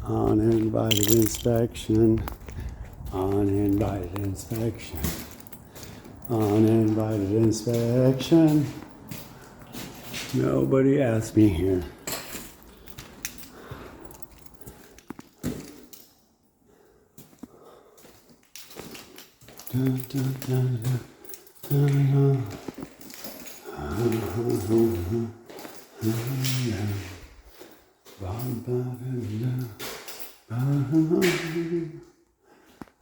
Uninvited inspection. Uninvited inspection. Uninvited inspection. Nobody asked me here. Dun, dun, dun, dun,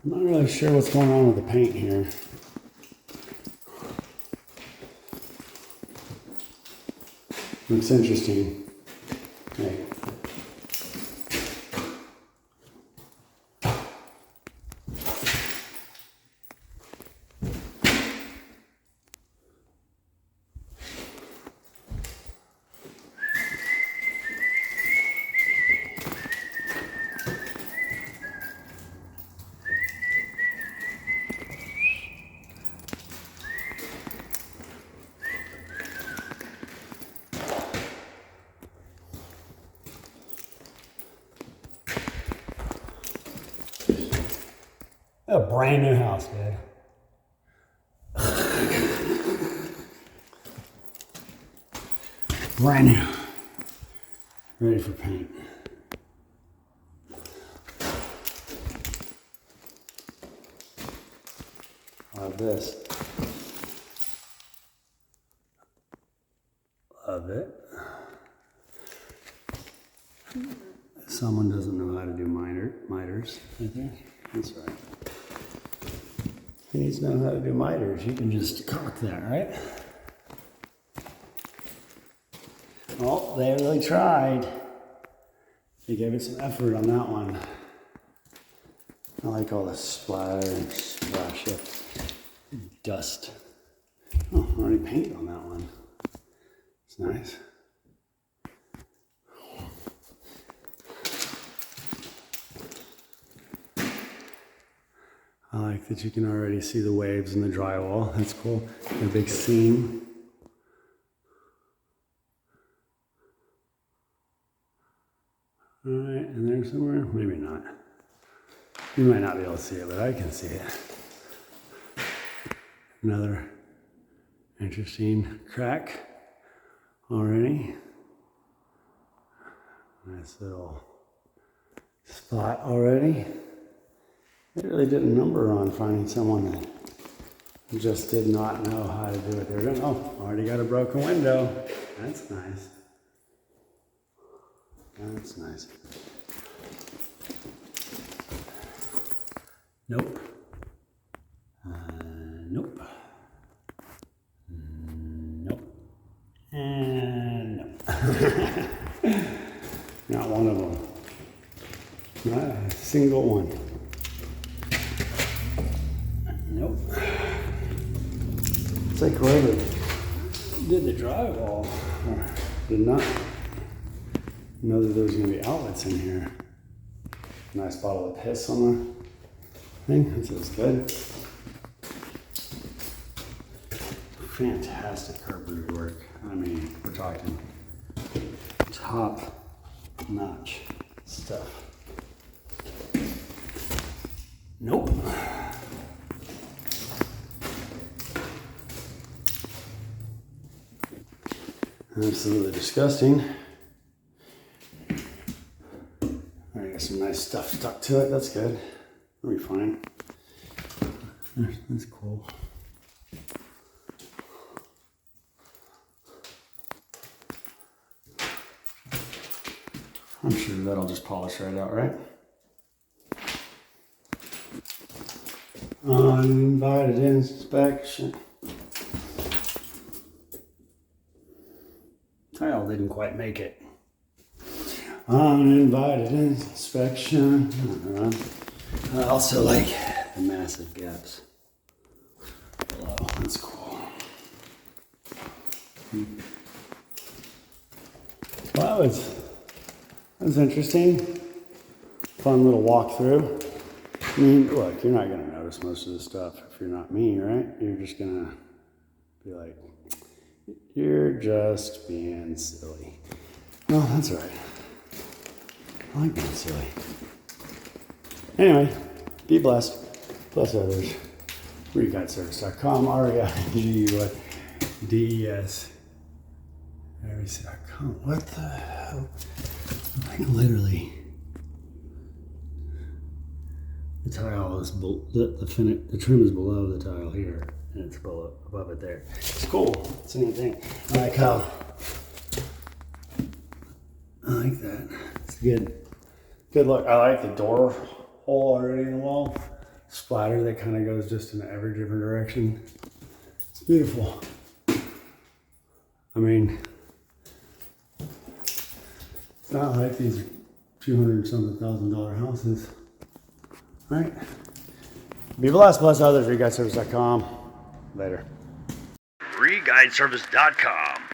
I'm not really sure what's going on with the paint here. Looks interesting. Okay. A brand new house, dude. Brand new. Ready for paint. Love this. Love it. Someone doesn't know how to do miters right there. That's right. He needs to know how to do miters. You can just cock that, right? Oh, they really tried. They gave it some effort on that one. I like all the splatter and splash of dust. Oh, already paint on that one. It's nice. I like that you can already see the waves in the drywall. That's cool. A big seam. All right, and there somewhere? Maybe not. You might not be able to see it, but I can see it. Another interesting crack already. Nice little spot already. They really did a number on finding someone that just did not know how to do what they were doing. Oh, already got a broken window. That's nice. That's nice. Nope. Nope. Nope. And no. Not one of them. Not a single one. Nope. It's like whoever did the drywall did not know that there was going to be outlets in here. Nice bottle of piss on the thing. That feels good. Fantastic carpentry work. I mean, we're talking top-notch stuff. Nope. Absolutely disgusting. I got some nice stuff stuck to it. That's good. That'll be fine. That's cool. I'm sure that'll just polish right out, right? Uninvited inspection. Tile didn't quite make it. Uninvited inspection. I also like the massive gaps below. That's cool. Well, that was interesting. Fun little walkthrough. I mean, look, you're not going to notice most of this stuff if you're not me, right? You're just going to be like, you're just being silly. Well, that's all right. I like being silly. Anyway, be blessed. Bless others. ReGuideService.com. REIGUIDES. Service.com. What the hell? Like literally. The tile is the trim is below the tile here, and it's above it there. It's cool. It's a neat thing. I like that. It's good. Good look. I like the door hole already in the wall. Splatter that kind of goes just in every different direction. It's beautiful. I mean, it's not like these $200-something houses. All right. Be blessed. Bless others. ReGuideService.com. Later. ReGuideService.com.